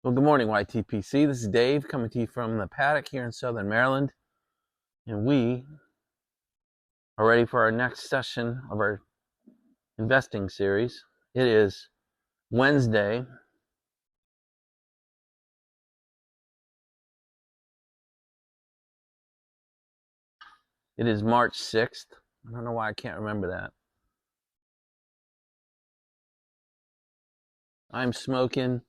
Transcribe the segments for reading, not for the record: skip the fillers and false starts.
Well, good morning, YTPC. This is Dave coming to you from the paddock here in Southern Maryland, and we are ready for our next session of our investing series. It is Wednesday, it is March 6th. I don't know why I can't remember that. I'm smoking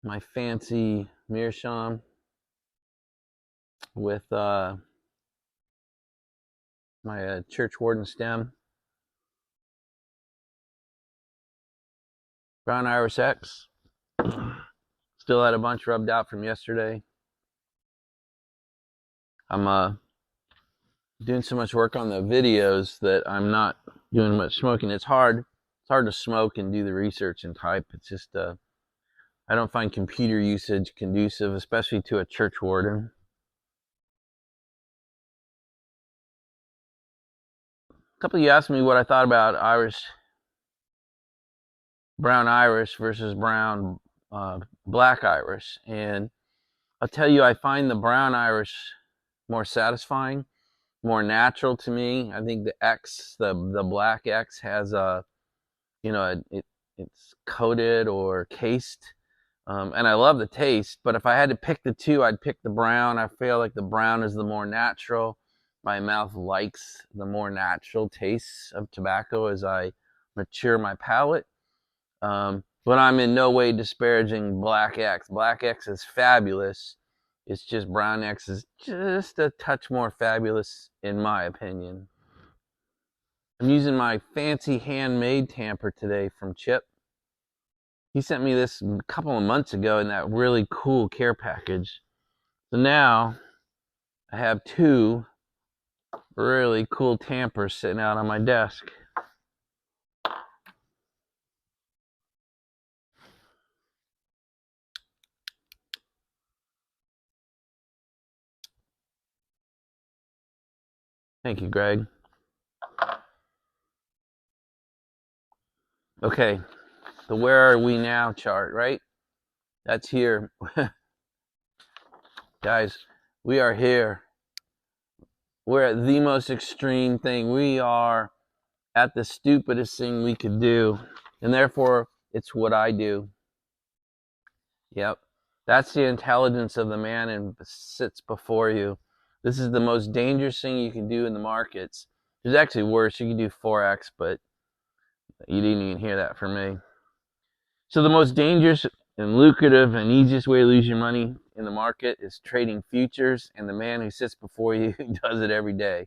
my fancy Meerschaum with my Church Warden stem, Brown Irish X. Still had a bunch rubbed out from yesterday. I'm doing so much work on the videos that I'm not doing much smoking. It's hard to smoke and do the research and type. It's just I don't find computer usage conducive, especially to a church warden. A couple of you asked me what I thought about brown Irish versus brown black Irish, and I'll tell you, I find the brown Irish more satisfying, more natural to me. I think the black X has it's coated or cased. And I love the taste, but if I had to pick the two, I'd pick the brown. I feel like the brown is the more natural. My mouth likes the more natural tastes of tobacco as I mature my palate. But I'm in no way disparaging Black X. Black X is fabulous. It's just Brown X is just a touch more fabulous, in my opinion. I'm using my fancy handmade tamper today from Chip. He sent me this a couple of months ago in that really cool care package. So now I have two really cool tampers sitting out on my desk. Thank you, Greg. Okay, the where are we now chart, right? That's here. Guys, we are here. We're at the most extreme thing. We are at the stupidest thing we could do. And therefore, it's what I do. Yep. That's the intelligence of the man and sits before you. This is the most dangerous thing you can do in the markets. There's actually worse. You can do Forex, but you didn't even hear that from me. So the most dangerous and lucrative and easiest way to lose your money in the market is trading futures, and the man who sits before you does it every day.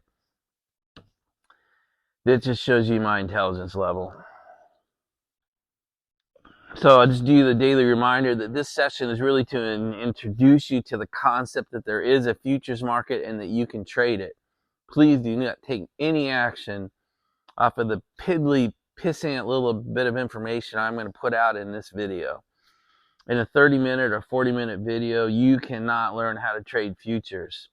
That just shows you my intelligence level. So I'll just do you the daily reminder that this session is really to introduce you to the concept that there is a futures market and that you can trade it. Please do not take any action off of the piddly, pissant little bit of information I'm going to put out in this video. In a 30-minute or 40-minute video, you cannot learn how to trade futures.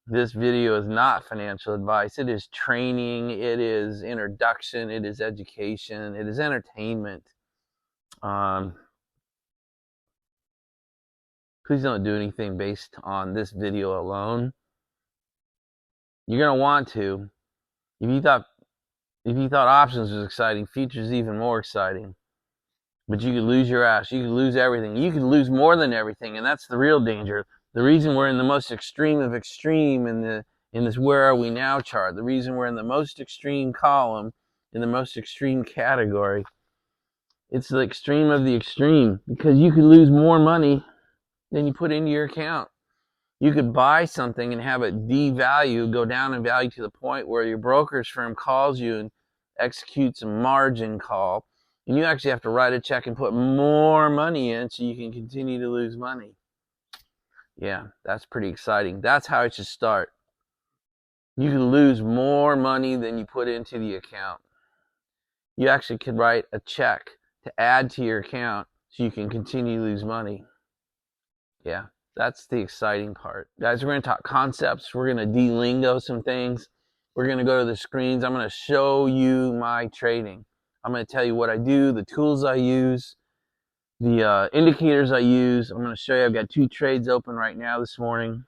This video is not financial advice. It is training. It is introduction. It is education. It is entertainment. Please don't do anything based on this video alone. You're going to want to. If you thought options was exciting, futures is even more exciting. But you could lose your ass. You could lose everything. You could lose more than everything, and that's the real danger. The reason we're in the most extreme of extreme in this where are we now chart, the reason we're in the most extreme column, in the most extreme category, it's the extreme of the extreme, because you could lose more money than you put into your account. You could buy something and have it devalue, go down in value to the point where your brokerage firm calls you and executes a margin call, and you actually have to write a check and put more money in so you can continue to lose money. Yeah, that's pretty exciting. That's how it should start. You can lose more money than you put into the account. You actually could write a check to add to your account so you can continue to lose money. Yeah. That's the exciting part. Guys, we're going to talk concepts. We're going to de-lingo some things. We're going to go to the screens. I'm going to show you my trading. I'm going to tell you what I do, the tools I use. The indicators I use, I'm going to show you. I've got 2 trades open right now this morning.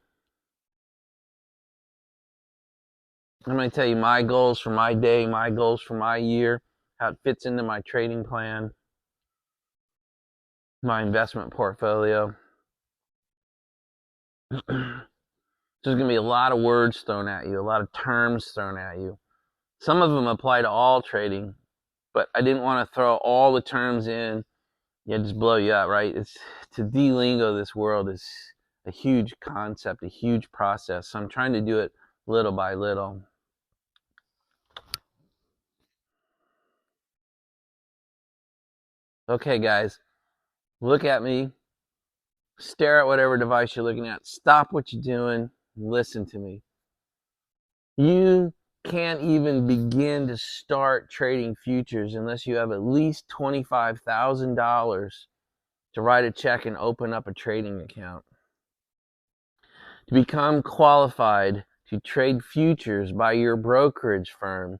I'm going to tell you my goals for my day, my goals for my year, how it fits into my trading plan, my investment portfolio. There's going to be a lot of words thrown at you, a lot of terms thrown at you. Some of them apply to all trading, but I didn't want to throw all the terms in. Just blow you up, right? To de-lingo this world is a huge concept, a huge process. So I'm trying to do it little by little. Okay, guys, look at me. Stare at whatever device you're looking at. Stop what you're doing. Listen to me. You can't even begin to start trading futures unless you have at least $25,000 to write a check and open up a trading account. To become qualified to trade futures by your brokerage firm,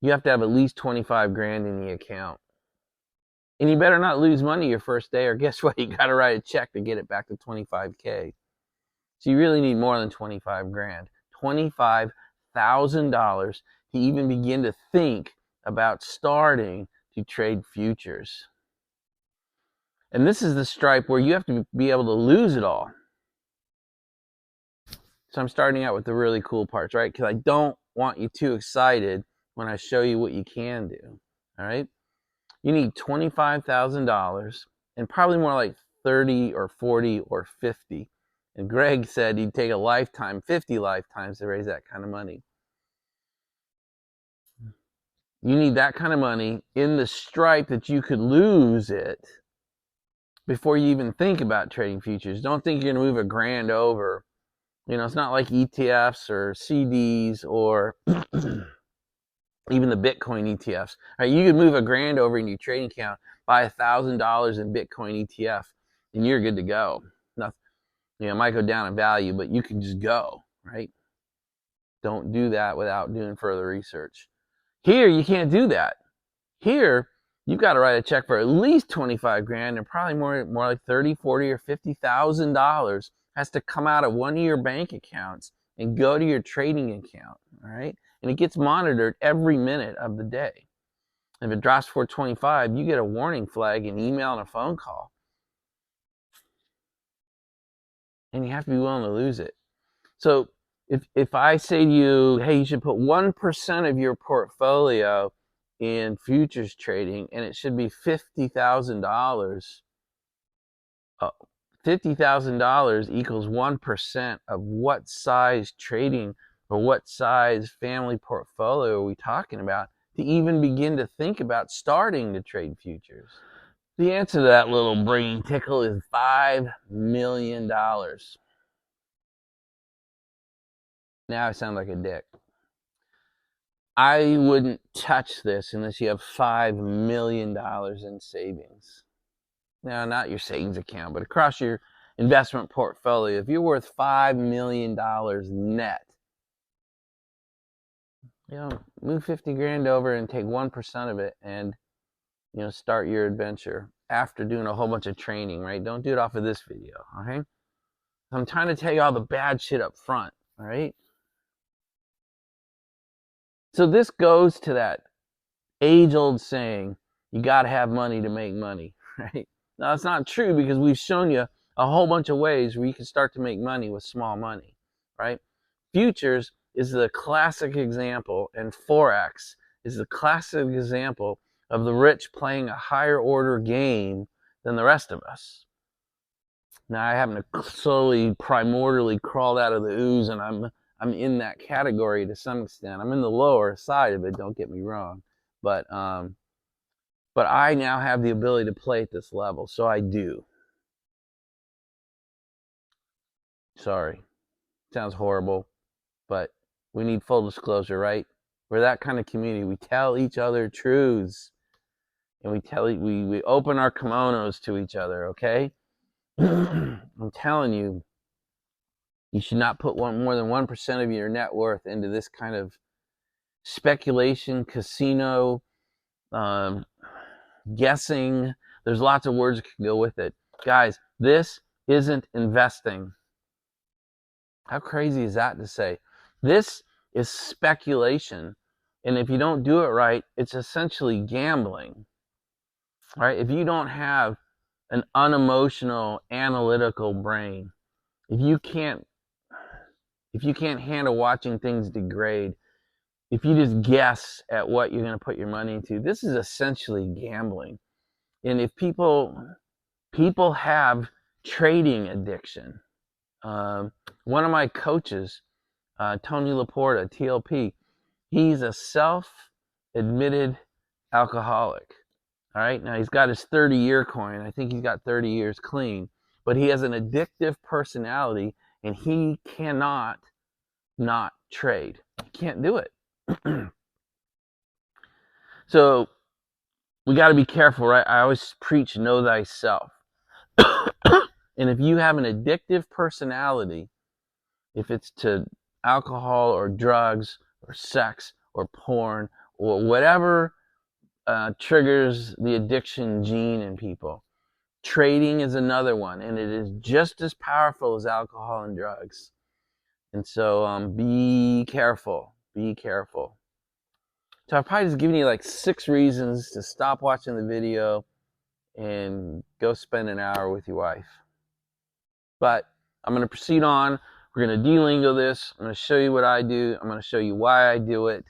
you have to have at least 25 grand in the account. And you better not lose money your first day, or guess what? You got to write a check to get it back to 25K. So you really need more than 25 grand. $25,000 to even begin to think about starting to trade futures. And this is the stripe where you have to be able to lose it all. So I'm starting out with the really cool parts, right? Because I don't want you too excited when I show you what you can do, all right? You need $25,000 and probably more like 30 or 40 or 50. And Greg said he'd take a lifetime, 50 lifetimes to raise that kind of money. You need that kind of money in the stripe that you could lose it before you even think about trading futures. Don't think you're going to move a grand over. You know, it's not like ETFs or CDs or even the Bitcoin ETFs. All right, you could move a grand over in your trading account, buy $1,000 in Bitcoin ETF, and you're good to go. Nothing, you know, it might go down in value, but you can just go, right? Don't do that without doing further research. Here, you can't do that. Here, you've got to write a check for at least 25 grand, and probably more like 30, 40, or $50,000 has to come out of one of your bank accounts and go to your trading account, all right? And it gets monitored every minute of the day. If it drops 425, you get a warning flag, an email, and a phone call. And you have to be willing to lose it. So if I say to you, hey, you should put 1% of your portfolio in futures trading, and it should be $50,000. $50,000 equals 1% of what size trading or what size family portfolio are we talking about to even begin to think about starting to trade futures? The answer to that little brain tickle is $5 million. Now I sound like a dick. I wouldn't touch this unless you have $5 million in savings. Now, not your savings account, but across your investment portfolio. If you're worth $5 million net, you know, move 50 grand over and take 1% of it and, you know, start your adventure after doing a whole bunch of training, right? Don't do it off of this video, okay? I'm trying to tell you all the bad shit up front, all right? So this goes to that age-old saying, you got to have money to make money, right? Now, it's not true because we've shown you a whole bunch of ways where you can start to make money with small money, right? Futures is the classic example, and Forex is the classic example of the rich playing a higher order game than the rest of us. Now, I happen to slowly, primordially crawled out of the ooze, and I'm in that category to some extent. I'm in the lower side of it, don't get me wrong. But I now have the ability to play at this level, so I do. Sorry. Sounds horrible, but we need full disclosure, right? We're that kind of community. We tell each other truths, and we open our kimonos to each other, okay? I'm telling you, you should not put more than 1% of your net worth into this kind of speculation, casino, guessing, There's lots of words that can go with it. Guys, this isn't investing. How crazy is that to say? This is speculation. And if you don't do it right, it's essentially gambling. Right? If you don't have an unemotional, analytical brain, if you can't handle watching things degrade, if you just guess at what you're going to put your money into, this is essentially gambling. And if people have trading addiction. One of my coaches, Tony Laporta, TLP, he's a self-admitted alcoholic. All right, now he's got his 30-year coin. I think he's got 30 years clean, but he has an addictive personality, and he cannot not trade. He can't do it. So we got to be careful, right? I always preach know thyself. And if you have an addictive personality, if it's to alcohol or drugs or sex or porn or whatever triggers the addiction gene in people, trading is another one, and it is just as powerful as alcohol and drugs. And so be careful. Be careful. So I've probably just given you like 6 reasons to stop watching the video and go spend an hour with your wife. But I'm going to proceed on. We're going to delingo this. I'm going to show you what I do. I'm going to show you why I do it.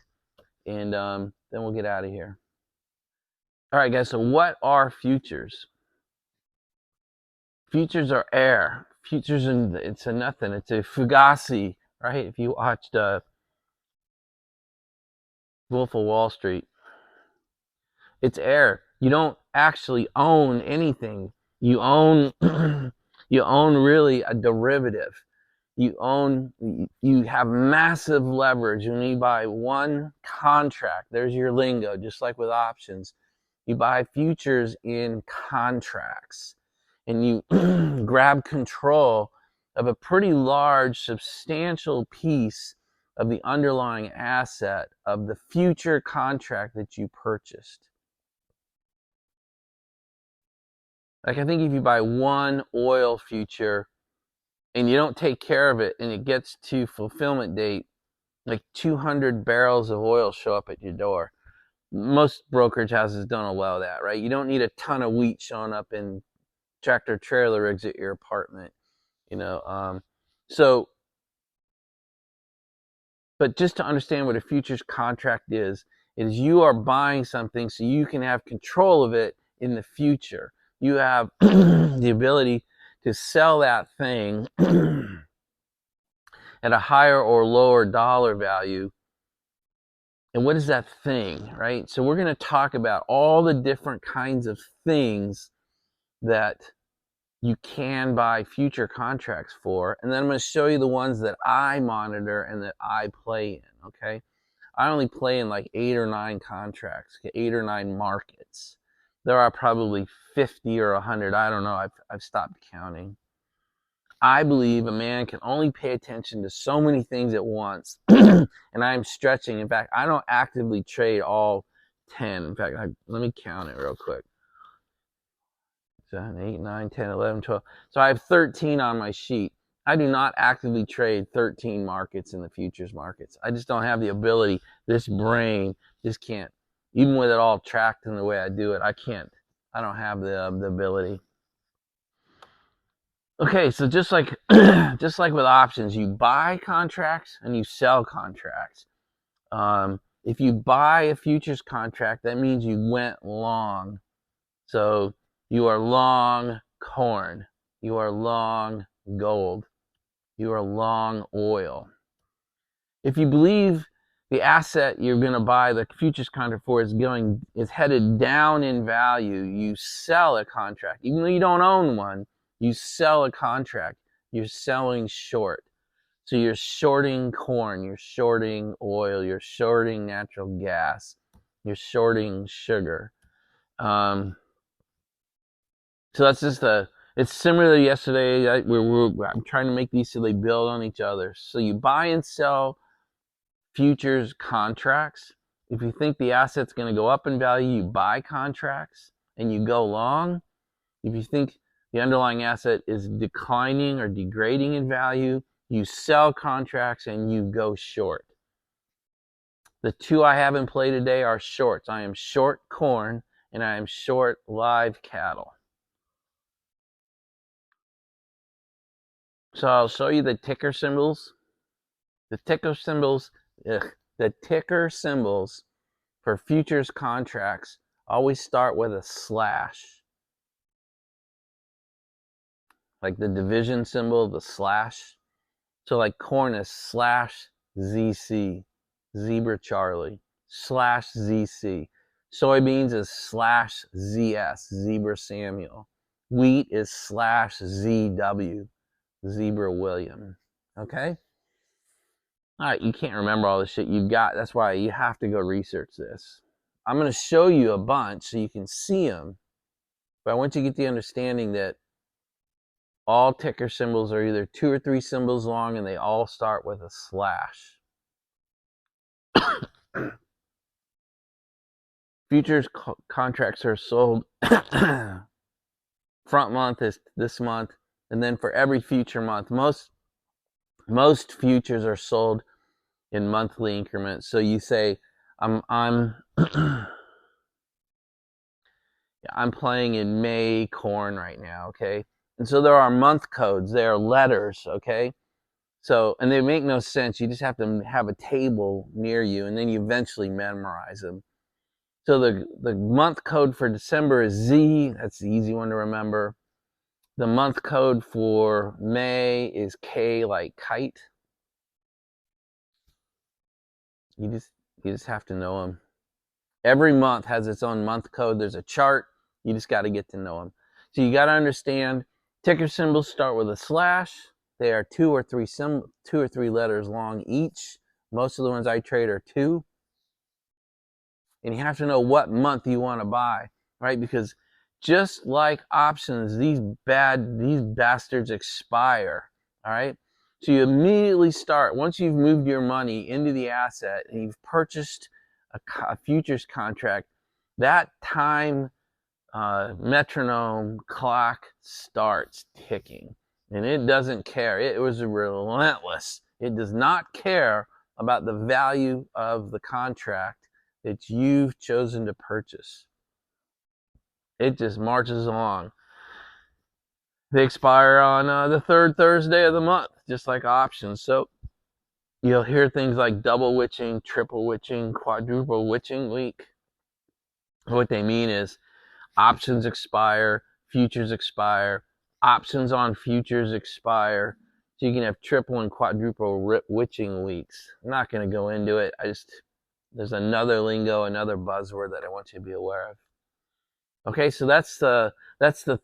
And then we'll get out of here. All right, guys. So what are futures? Futures are air. Futures, it's a nothing. It's a fugazi, right? If you watched Wolf of Wall Street, it's air. You don't actually own anything. You own you own really a derivative. You have massive leverage when you buy one contract. There's your lingo, just like with options. You buy futures in contracts, and you grab control of a pretty large, substantial piece of the underlying asset of the future contract that you purchased. Like, I think if you buy one oil future and you don't take care of it and it gets to fulfillment date, like 200 barrels of oil show up at your door. Most brokerage houses don't allow that, right? You don't need a ton of wheat showing up in tractor trailer rigs at your apartment, but just to understand what a futures contract is you are buying something so you can have control of it in the future. You have the ability to sell that thing at a higher or lower dollar value. And what is that thing, right? So we're going to talk about all the different kinds of things that you can buy future contracts for. And then I'm going to show you the ones that I monitor and that I play in, okay? I only play in like 8 or 9 contracts, 8 or 9 markets. There are probably 50 or 100. I don't know. I've stopped counting. I believe a man can only pay attention to so many things at once. And I'm stretching. In fact, I don't actively trade all 10. In fact, let me count it real quick. 7, 8, 9, 10, 11, 12. So I have 13 on my sheet. I do not actively trade 13 markets in the futures markets. I just don't have the ability. This brain just can't. Even with it all tracked in the way I do it, I can't. I don't have the ability. Okay, so just like with options, you buy contracts and you sell contracts. If you buy a futures contract, that means you went long. So you are long corn, you are long gold, you are long oil. If you believe the asset you're going to buy the futures contract for is headed down in value, you sell a contract. Even though you don't own one, you sell a contract. You're selling short. So you're shorting corn, you're shorting oil, you're shorting natural gas, you're shorting sugar. So that's just it's similar to yesterday. I'm trying to make these so they build on each other. So you buy and sell futures contracts. If you think the asset's going to go up in value, you buy contracts. and you go long, if you think the underlying asset is declining or degrading in value, you sell contracts and you go short. The two I have in play today are shorts. I am short corn and I am short live cattle. So I'll show you the ticker symbols. The ticker symbols for futures contracts always start with a slash. Like the division symbol, the slash. So like corn is slash ZC, Zebra Charlie, slash ZC. Soybeans is slash ZS, Zebra Samuel. Wheat is slash ZW, Zebra William. Okay? All right, you can't remember all the shit you've got. That's why you have to go research this. I'm going to show you a bunch so you can see them. But I want you to get the understanding that all ticker symbols are either 2 or 3 symbols long and they all start with a slash. Futures contracts are sold front month is this month, and then for every future month. Most futures are sold in monthly increments. So you say, I'm playing in May corn right now, okay? And so there are month codes, there are letters, okay? So, and they make no sense. You just have to have a table near you, and then you eventually memorize them. So the month code for December is Z. That's the easy one to remember. The month code for May is K, like kite. You just have to know them. Every month has its own month code. There's a chart. You just got to get to know them. So you got to understand ticker symbols start with a slash. They are 2 or 3 letters long each. Most of the ones I trade are 2. And you have to know what month you want to buy, right? Because just like options, these bastards expire, all right? So you immediately start, once you've moved your money into the asset and you've purchased a futures contract, that time metronome clock starts ticking. And it doesn't care. It was relentless. It does not care about the value of the contract that you've chosen to purchase. It just marches along. They expire on the 3rd Thursday of the month, just like options. So you'll hear things like double witching, triple witching, quadruple witching week. What they mean is options expire, futures expire, options on futures expire. So you can have triple and quadruple witching weeks. I'm not going to go into it. There's another lingo, another buzzword that I want you to be aware of. Okay, so that's the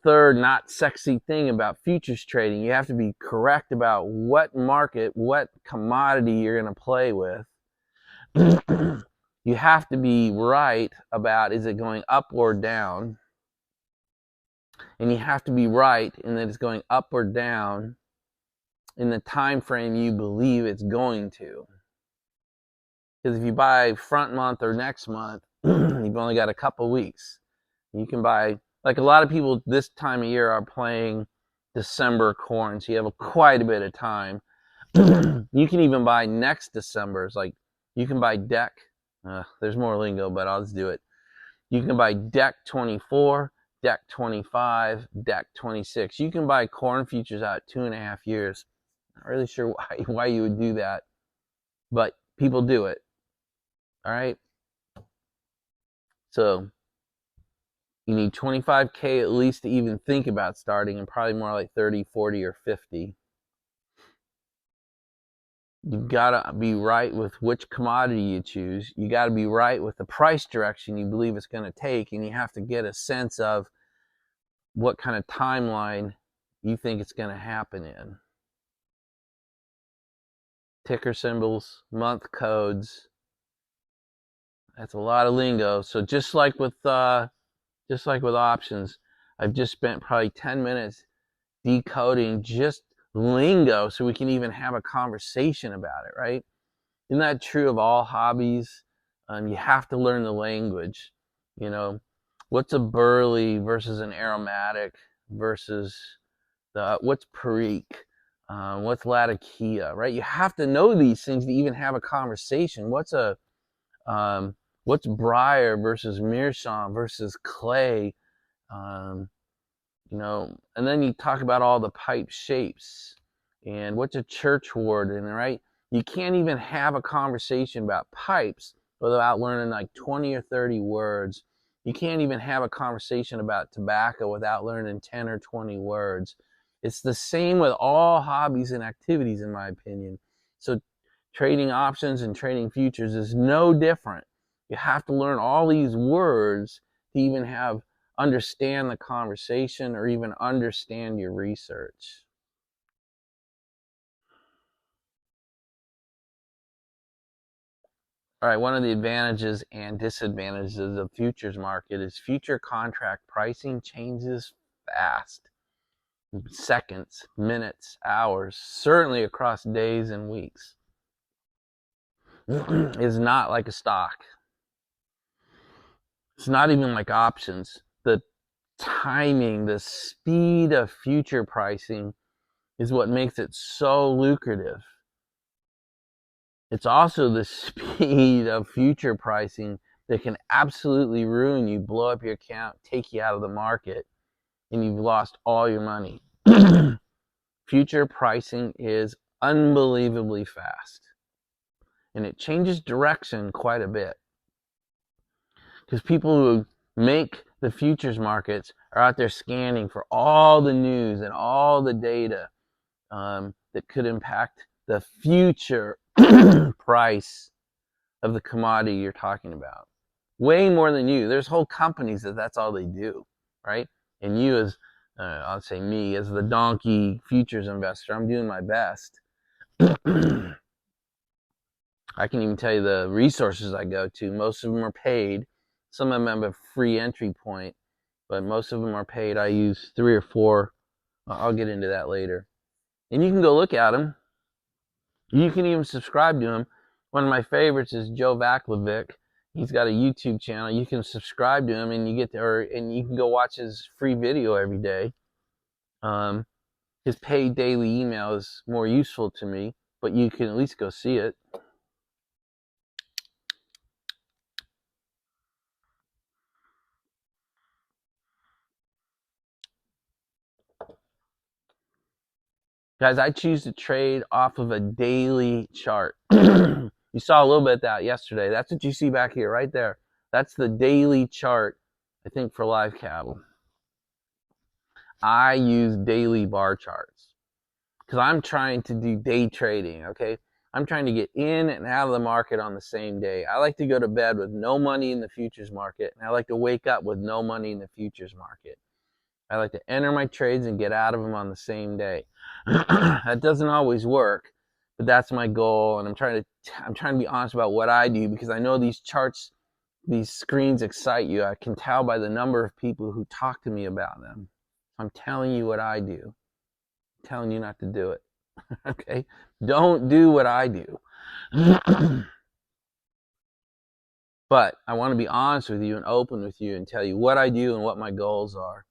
third not sexy thing about futures trading. You have to be correct about what market, what commodity you're going to play with. You have to be right about, is it going up or down? And you have to be right in that it's going up or down in the time frame you believe it's going to. Because if you buy front month or next month, you've only got a couple weeks. You can buy, like a lot of people this time of year are playing December corn, so you have quite a bit of time. You can even buy next December's, like you can buy deck. There's more lingo, but I'll just do it. You can buy deck 24, deck 25, deck 26. You can buy corn futures out 2.5 years. Not really sure why you would do that, but people do it. All right. So you need 25K at least to even think about starting, and probably more like 30, 40, or 50. You've got to be right with which commodity you choose. You got to be right with the price direction you believe it's going to take, and you have to get a sense of what kind of timeline you think it's going to happen in. Ticker symbols, month codes. That's a lot of lingo. So just like with options, I've just spent probably 10 minutes decoding just lingo so we can even have a conversation about it, right? Isn't that true of all hobbies? You have to learn the language. You know, What's a Burley versus an aromatic versus what's Perique? What's Latakia, right? You have to know these things to even have a conversation. What's Briar versus Meerschaum versus Clay? And then you talk about all the pipe shapes and what's a church warden, right? You can't even have a conversation about pipes without learning like 20 or 30 words. You can't even have a conversation about tobacco without learning 10 or 20 words. It's the same with all hobbies and activities, in my opinion. So trading options and trading futures is no different. You have to learn all these words to even understand the conversation or even understand your research. All right, one of the advantages and disadvantages of the futures market is future contract pricing changes fast. Seconds, minutes, hours, certainly across days and weeks. It's not like a stock. It's not even like options. The timing, the speed of future pricing is what makes it so lucrative. It's also the speed of future pricing that can absolutely ruin you, blow up your account, take you out of the market, and you've lost all your money. Future pricing is unbelievably fast, and it changes direction quite a bit. Because people who make the futures markets are out there scanning for all the news and all the data that could impact the future price of the commodity you're talking about. Way more than you. There's whole companies that's all they do, right? And you as, I'll say me, as the donkey futures investor, I'm doing my best. I can even tell you the resources I go to. Most of them are paid. Some of them have a free entry point, but most of them are paid. I use 3 or 4. I'll get into that later. And you can go look at them. You can even subscribe to them. One of my favorites is Joe Vaclavic. He's got a YouTube channel. You can subscribe to him, and you can go watch his free video every day. His paid daily email is more useful to me, but you can at least go see it. Guys, I choose to trade off of a daily chart. You saw a little bit of that yesterday. That's what you see back here, right there. That's the daily chart, I think, for live cattle. I use daily bar charts because I'm trying to do day trading, okay? I'm trying to get in and out of the market on the same day. I like to go to bed with no money in the futures market, and I like to wake up with no money in the futures market. I like to enter my trades and get out of them on the same day. That doesn't always work, but that's my goal, and I'm trying to be honest about what I do because I know these charts, these screens excite you. I can tell by the number of people who talk to me about them. I'm telling you what I do. I'm telling you not to do it. Okay? Don't do what I do. But I want to be honest with you and open with you and tell you what I do and what my goals are.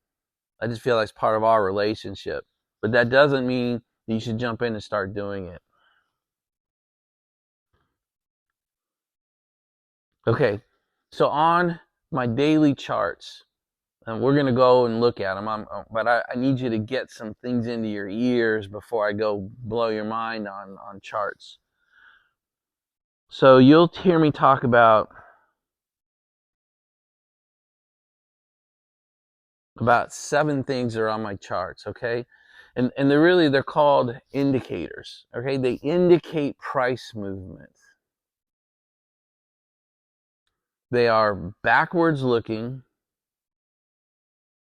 I just feel like it's part of our relationship. But that doesn't mean that you should jump in and start doing it. Okay, so on my daily charts, and we're going to go and look at them, but I need you to get some things into your ears before I go blow your mind on charts. So you'll hear me talk about 7 things that are on my charts, okay? And they're called indicators, okay? They indicate price movements. They are backwards looking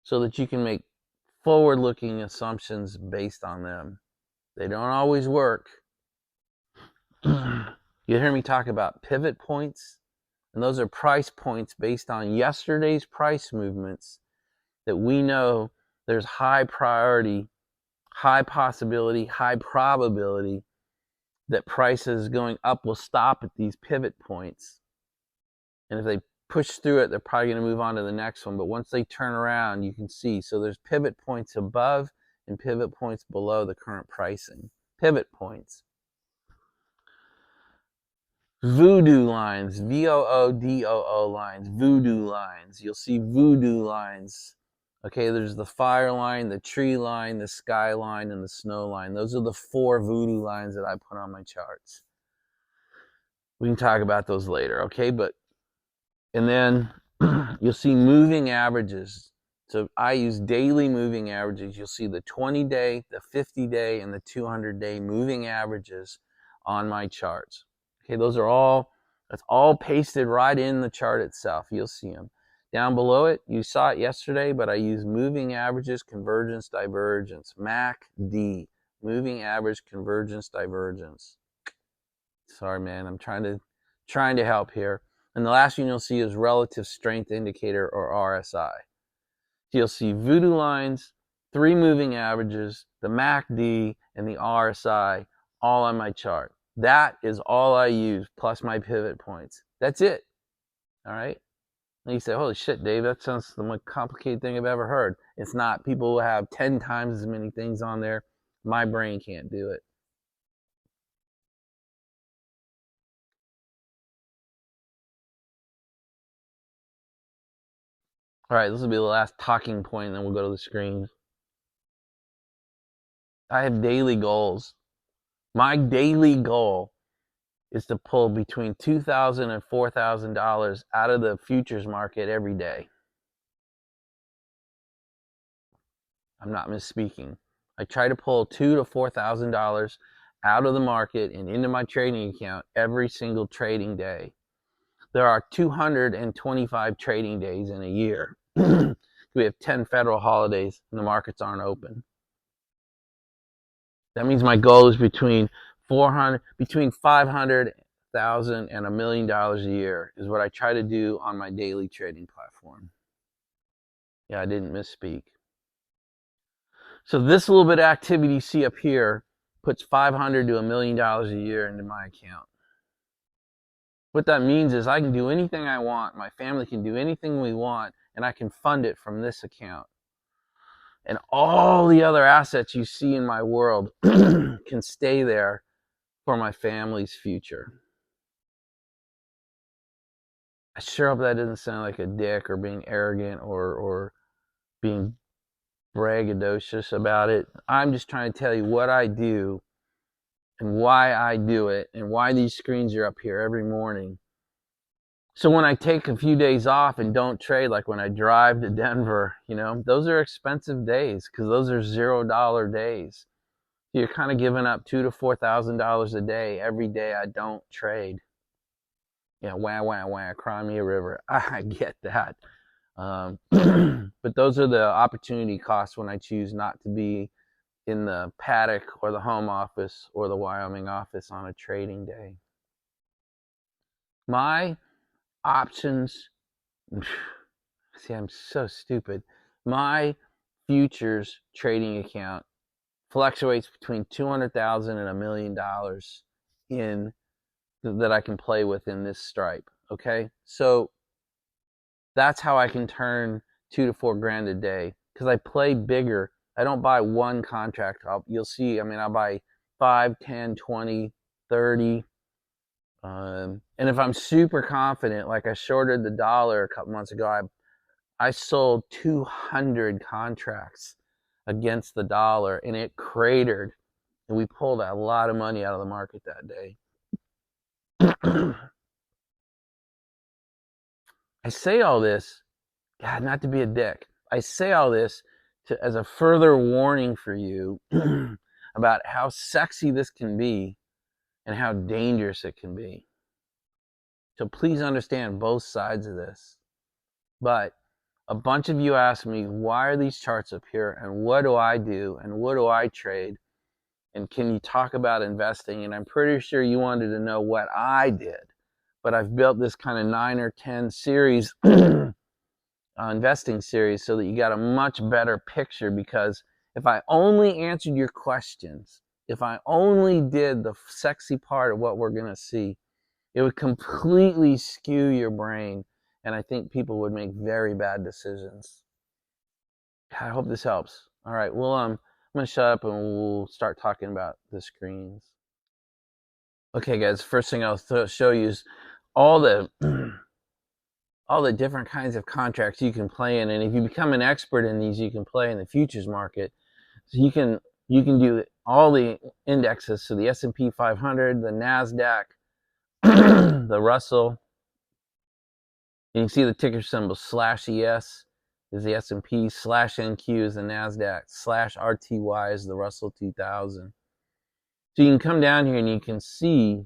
so that you can make forward looking assumptions based on them. They don't always work. You hear me talk about pivot points, and those are price points based on yesterday's price movements that we know there's high priority, high possibility, high probability that prices going up will stop at these pivot points. And if they push through it, they're probably going to move on to the next one. But once they turn around, you can see. So there's pivot points above and pivot points below the current pricing. Pivot points. Voodoo lines, VOODOO lines, voodoo lines. You'll see voodoo lines. Okay, there's the fire line, the tree line, the sky line, and the snow line. Those are the 4 voodoo lines that I put on my charts. We can talk about those later, okay? And then you'll see moving averages. So I use daily moving averages. You'll see the 20-day, the 50-day, and the 200-day moving averages on my charts. Okay, that's all pasted right in the chart itself. You'll see them. Down below it, you saw it yesterday, but I use moving averages, convergence, divergence, MACD, moving average, convergence, divergence. Sorry, man, I'm trying to help here. And the last one you'll see is relative strength indicator, or RSI. So you'll see voodoo lines, 3 moving averages, the MACD, and the RSI all on my chart. That is all I use, plus my pivot points. That's it. All right? And you say, holy shit, Dave, that sounds the most complicated thing I've ever heard. It's not. People will have 10 times as many things on there. My brain can't do it. All right, this will be the last talking point, and then we'll go to the screens. I have daily goals. My daily goal is to pull between $2,000 and $4,000 out of the futures market every day. I'm not misspeaking. I try to pull $2,000 to $4,000 out of the market and into my trading account every single trading day. There are 225 trading days in a year. We have 10 federal holidays and the markets aren't open. That means my goal is between $500,000 and $1 million a year is what I try to do on my daily trading platform. Yeah, I didn't misspeak. So this little bit of activity you see up here puts $500,000 to $1 million a year into my account. What that means is I can do anything I want. My family can do anything we want, and I can fund it from this account. And all the other assets you see in my world can stay there for my family's future. I sure hope that doesn't sound like a dick or being arrogant or being braggadocious about it. I'm just trying to tell you what I do and why I do it and why these screens are up here every morning. So when I take a few days off and don't trade, like when I drive to Denver, those are expensive days because those are $0 days. You're kind of giving up $2,000 to $4,000 a day every day I don't trade. Wah, cry me a river. I get that. But those are the opportunity costs when I choose not to be in the paddock or the home office or the Wyoming office on a trading day. My options, see, I'm so stupid. My futures trading account fluctuates between $200,000 and $1 million in that I can play with in this stripe. Okay, so that's how I can turn $2,000 to $4,000 a day because I play bigger. I don't buy one contract. You'll see. I'll buy 5, 10, 20, 30. And if I'm super confident, like I shorted the dollar a couple months ago, I sold 200 contracts against the dollar, and it cratered, and we pulled a lot of money out of the market that day. I say all this, God, not to be a dick. I say all this as a further warning for you about how sexy this can be and how dangerous it can be. So please understand both sides of this. But a bunch of you ask me, why are these charts up here? And what do I do? And what do I trade? And can you talk about investing? And I'm pretty sure you wanted to know what I did. But I've built this kind of 9 or 10 series, investing series, so that you got a much better picture. Because if I only answered your questions, if I only did the sexy part of what we're going to see, it would completely skew your brain and I think people would make very bad decisions. I hope this helps. All right, well, I'm gonna shut up and we'll start talking about the screens. Okay, guys. First thing I'll show you is all the all the different kinds of contracts you can play in, and if you become an expert in these, you can play in the futures market. So you can do all the indexes, so the S&P 500, the NASDAQ, the Russell. You can see the ticker symbol /ES is the S&P, /NQ is the NASDAQ, /RTY is the Russell 2000. So you can come down here and you can see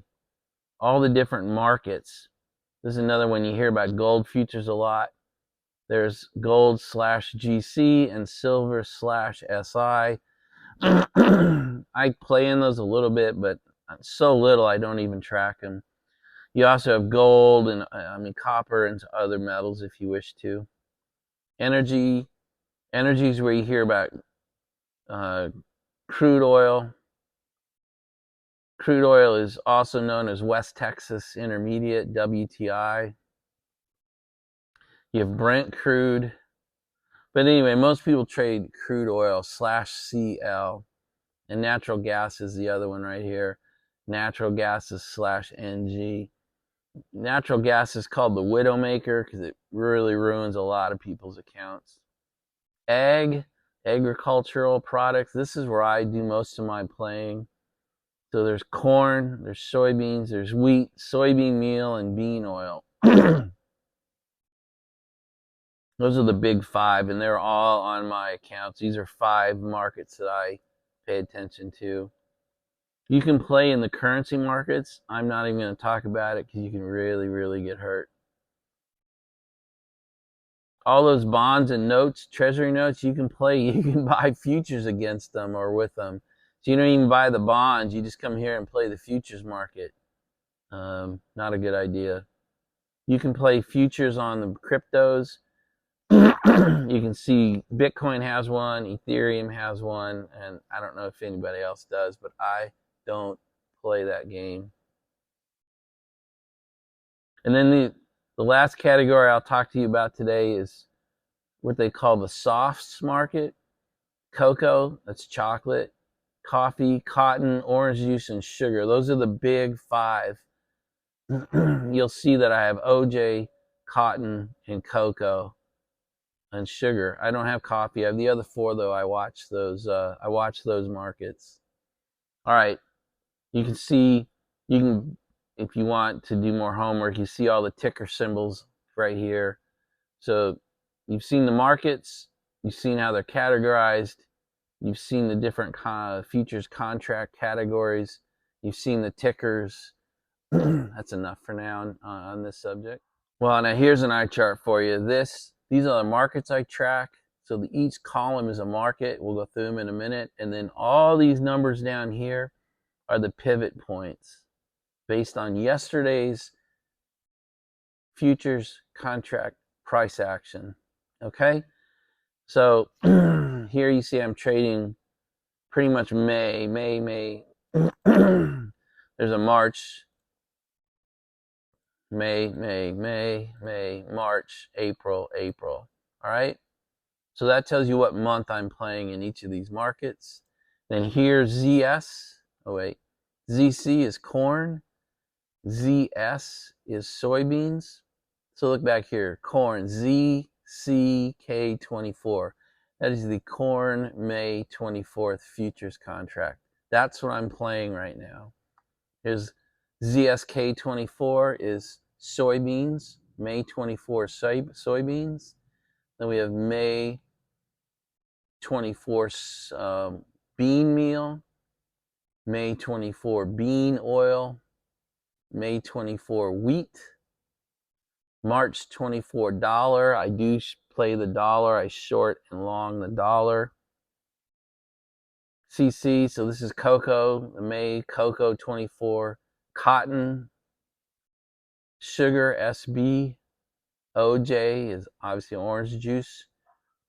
all the different markets. This is another one you hear about, gold futures a lot. There's gold /GC and silver /SI. I play in those a little bit, but so little I don't even track them. You also have gold and copper and other metals if you wish to. Energy is where you hear about crude oil. Crude oil is also known as West Texas Intermediate, WTI. You have Brent crude. But anyway, most people trade crude oil /CL. And natural gas is the other one right here. Natural gas is /NG. Natural gas is called the widowmaker because it really ruins a lot of people's accounts. Agricultural products. This is where I do most of my playing. So there's corn, there's soybeans, there's wheat, soybean meal, and bean oil. Those are the big five, and they're all on my accounts. These are 5 markets that I pay attention to. You can play in the currency markets. I'm not even going to talk about it because you can really, really get hurt. All those bonds and notes, treasury notes, you can play. You can buy futures against them or with them. So you don't even buy the bonds. You just come here and play the futures market. Not a good idea. You can play futures on the cryptos. You can see Bitcoin has one, Ethereum has one, and I don't know if anybody else does, but I don't play that game. And then the last category I'll talk to you about today is what they call the softs market. Cocoa, that's chocolate, coffee, cotton, orange juice, and sugar. Those are the big 5. You'll see that I have OJ, cotton, and cocoa, and sugar. I don't have coffee. I have the other 4 though. I watch those markets. All right. You can see, if you want to do more homework, you see all the ticker symbols right here. So you've seen the markets, you've seen how they're categorized, you've seen the different futures contract categories, you've seen the tickers. That's enough for now on this subject. Well, now here's an eye chart for you. These are the markets I track. So each column is a market. We'll go through them in a minute. And then all these numbers down here are the pivot points based on yesterday's futures contract price action. Okay? So here you see I'm trading pretty much May. There's a March, May, March, April. All right? So that tells you what month I'm playing in each of these markets. Then here's ZS. Oh, wait. ZC is corn. ZS is soybeans. So look back here. Corn, ZCK24. That is the corn May 24th futures contract. That's what I'm playing right now. Here's ZSK24 is soybeans, May 24 soybeans. Then we have May 24 bean meal, May 24 bean oil, May 24 wheat, March 24 dollar. I do play the dollar. I short and long the dollar. CC, so this is cocoa, the May cocoa 24, cotton, sugar SB, OJ is obviously orange juice,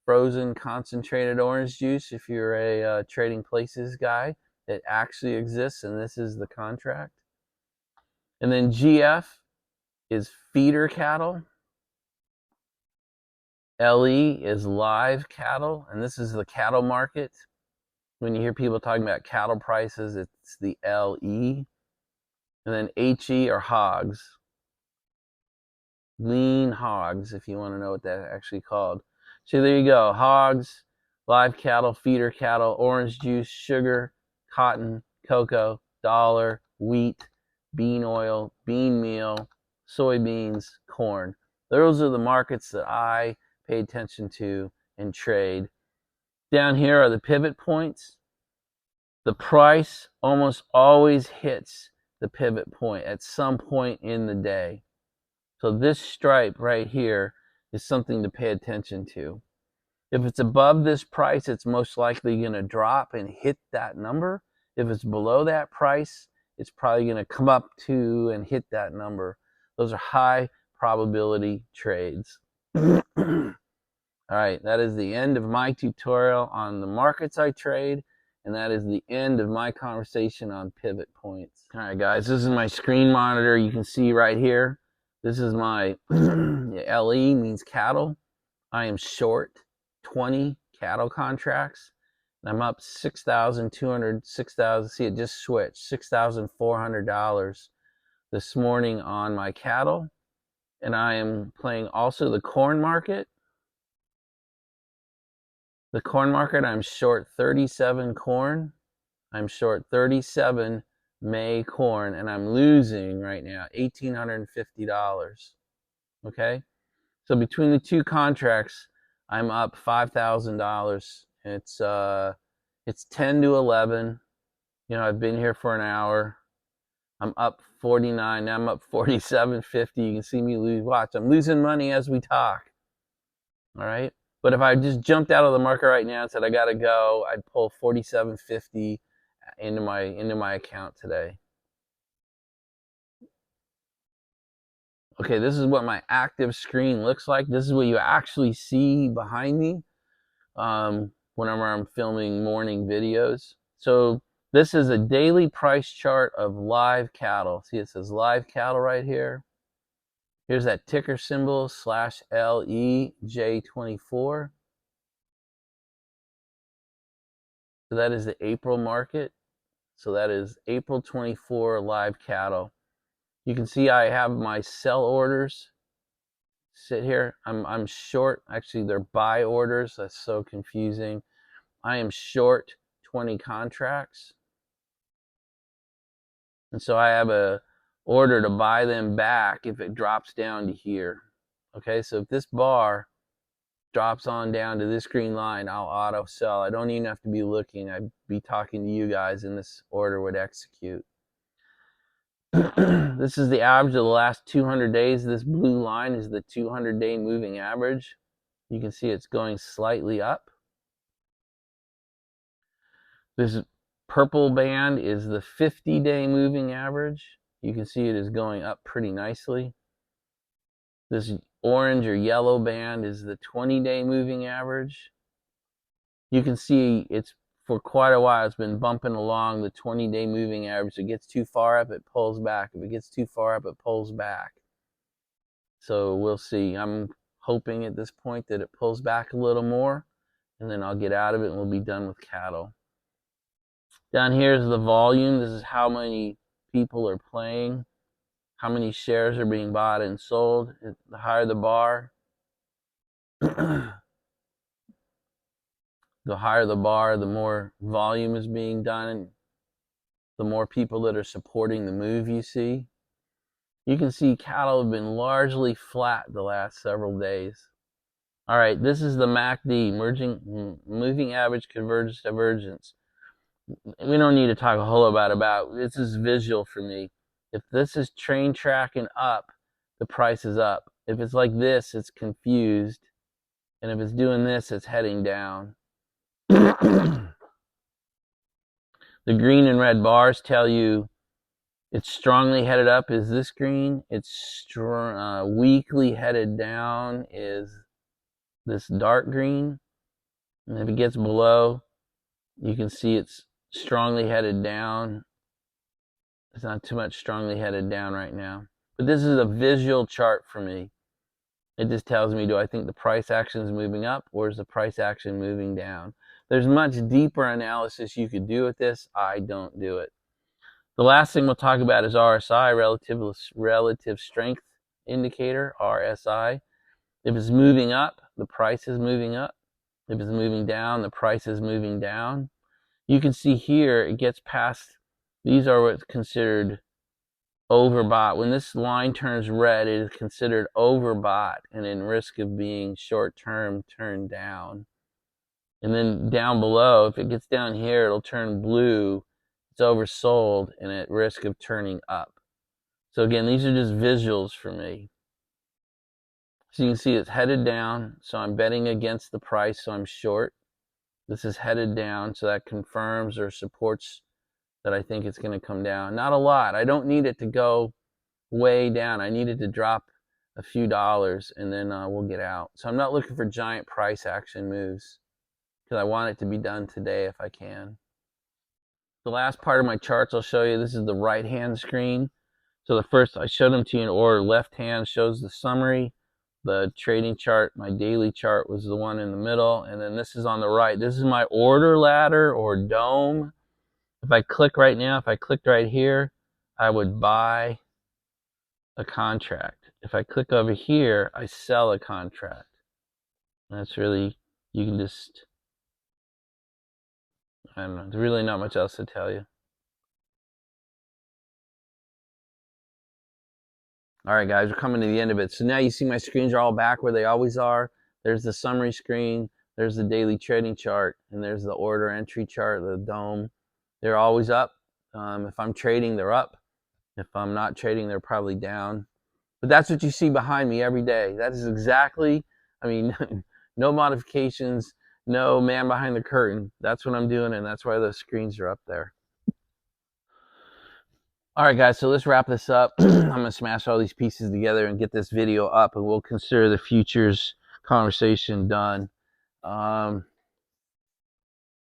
frozen concentrated orange juice if you're a trading places guy. It actually exists, and this is the contract. And then GF is feeder cattle. LE is live cattle, and this is the cattle market. When you hear people talking about cattle prices, it's the LE. And then HE are hogs. Lean hogs, if you want to know what that's actually called. So there you go. Hogs, live cattle, feeder cattle, orange juice, sugar, cotton, cocoa, dollar, wheat, bean oil, bean meal, soybeans, corn. Those are the markets that I pay attention to and trade. Down here are the pivot points. The price almost always hits the pivot point at some point in the day. So this stripe right here is something to pay attention to. If it's above this price, it's most likely going to drop and hit that number. If it's below that price, it's probably going to come up to and hit that number. Those are high probability trades. All right, that is the end of my tutorial on the markets I trade, and that is the end of my conversation on pivot points. All right, guys, this is my screen monitor. You can see right here. This is my LE, means cattle. I am short 20 cattle contracts. And I'm up $6,200, see it just switched, $6,400 this morning on my cattle. And I am playing also the corn market. The corn market, I'm short 37 corn. I'm short 37 May corn, and I'm losing right now $1,850. Okay, so between the two contracts, I'm up $5,000. It's 10 to 11. You know, I've been here for an hour. I'm up 49. Now I'm up 47.50. You can see me lose. Watch, I'm losing money as we talk. All right, but if I just jumped out of the market right now and said I gotta go, I'd pull 47.50 into my account today. Okay, this is what my active screen looks like. This is what you actually see behind me whenever I'm filming morning videos. So this is a daily price chart of live cattle. See, it says live cattle right here. Here's that ticker symbol /LEJ24. So that is the April market. So that is April 24 live cattle. You can see I have my sell orders sit here. I'm short. Actually, they're buy orders. That's so confusing. I am short 20 contracts. And so I have a order to buy them back if it drops down to here. Okay, so if this bar drops on down to this green line, I'll auto sell. I don't even have to be looking. I'd be talking to you guys and this order would execute. This is the average of the last 200 days. This blue line is the 200-day moving average. You can see it's going slightly up. This purple band is the 50-day moving average. You can see it is going up pretty nicely. This orange or yellow band is the 20-day moving average. You can see it's for quite a while it's been bumping along the 20-day moving average. If it gets too far up, it pulls back. If it gets too far up, it pulls back. So we'll see. I'm hoping at this point that it pulls back a little more, and then I'll get out of it and we'll be done with cattle. Down here is the volume. This is how many people are playing, how many shares are being bought and sold. The higher the bar, the higher the bar, the more volume is being done, the more people that are supporting the move you see. You can see cattle have been largely flat the last several days. All right, this is the MACD, moving average convergence divergence. We don't need to talk a whole lot about this is visual for me. If this is train tracking up, the price is up. If it's like this, it's confused. And if it's doing this, it's heading down. The green and red bars tell you it's strongly headed up is this green. It's weakly headed down is this dark green. And if it gets below, you can see it's strongly headed down. It's not too much strongly headed down right now. But this is a visual chart for me. It just tells me, do I think the price action is moving up or is the price action moving down? There's much deeper analysis you could do with this. I don't do it. The last thing we'll talk about is RSI, relative strength indicator, RSI. If it's moving up, the price is moving up. If it's moving down, the price is moving down. You can see here it gets past, these are what's considered overbought. When this line turns red, it is considered overbought and in risk of being short-term turned down. And then down below, if it gets down here, it'll turn blue. It's oversold and at risk of turning up. So again, these are just visuals for me. So you can see it's headed down, so I'm betting against the price, so I'm short. This is headed down, so that confirms or supports that I think it's going to come down. Not a lot. I don't need it to go way down. I need it to drop a few dollars, and then we'll get out. So I'm not looking for giant price action moves because I want it to be done today if I can. The last part of my charts I'll show you, this is the right-hand screen. So the first, I showed them to you in order. Left hand shows the summary. The trading chart, my daily chart, was the one in the middle. And then this is on the right. This is my order ladder or dome. If I click right now, if I clicked right here, I would buy a contract. If I click over here, I sell a contract. And that's really, you can just, I don't know, there's really not much else to tell you. All right, guys, we're coming to the end of it. So now you see my screens are all back where they always are. There's the summary screen, there's the daily trading chart, and there's the order entry chart, the dome. They're always up. If I'm trading, they're up. If I'm not trading, they're probably down. But that's what you see behind me every day. That is exactly, I mean, no modifications, no man behind the curtain. That's what I'm doing, and that's why those screens are up there. All right, guys, so let's wrap this up. I'm going to smash all these pieces together and get this video up, and we'll consider the futures conversation done.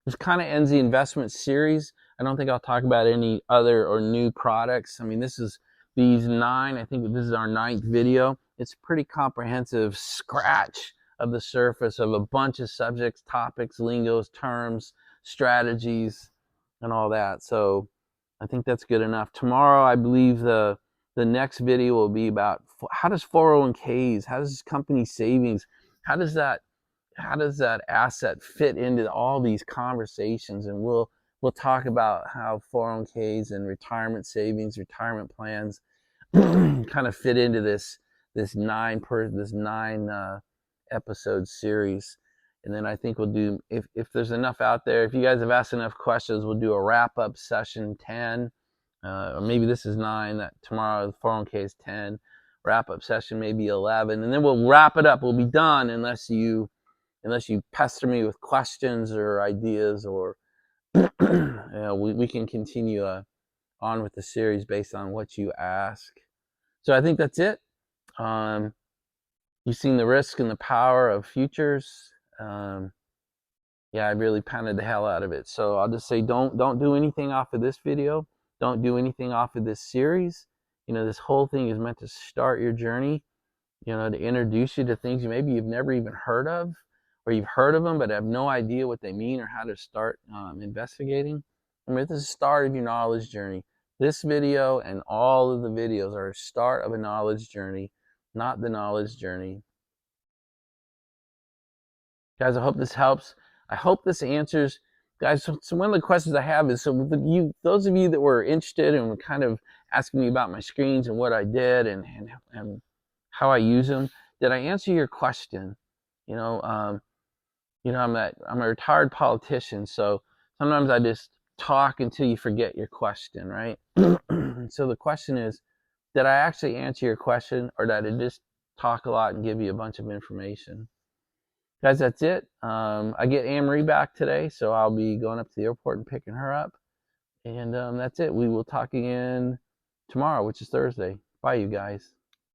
This kind of ends the investment series. I don't think I'll talk about any other or new products. I mean, this is these 9. I think this is our 9th video. It's a pretty comprehensive scratch of the surface of a bunch of subjects, topics, lingos, terms, strategies, and all that. So I think that's good enough. Tomorrow, I believe the next video will be about how does 401ks, how does company savings, how does that asset fit into all these conversations? And we'll talk about how 401ks and retirement savings, retirement plans kind of fit into this 9 episode series. And then I think we'll do, if there's enough out there, if you guys have asked enough questions, we'll do a wrap-up session 10. Or maybe this is 9, that tomorrow the 401k is 10. Wrap-up session maybe 11. And then we'll wrap it up. We'll be done unless you pester me with questions or ideas, or we can continue on with the series based on what you ask. So I think that's it. You've seen the risk and the power of futures. Yeah, I really pounded the hell out of it. So I'll just say don't do anything off of this video. Don't do anything off of this series. You know, this whole thing is meant to start your journey, you know, to introduce you to things maybe you've never even heard of, or you've heard of them but have no idea what they mean or how to start investigating. I mean, this is the start of your knowledge journey. This video and all of the videos are a start of a knowledge journey, not the knowledge journey. Guys, I hope this helps. I hope this answers. Guys, so one of the questions I have is, so those of you that were interested and were kind of asking me about my screens and what I did and how I use them, did I answer your question? You know, I'm a retired politician, so sometimes I just talk until you forget your question, right? So the question is, did I actually answer your question, or did I just talk a lot and give you a bunch of information? Guys, that's it. I get Anne-Marie back today, so I'll be going up to the airport and picking her up. And that's it. We will talk again tomorrow, which is Thursday. Bye, you guys.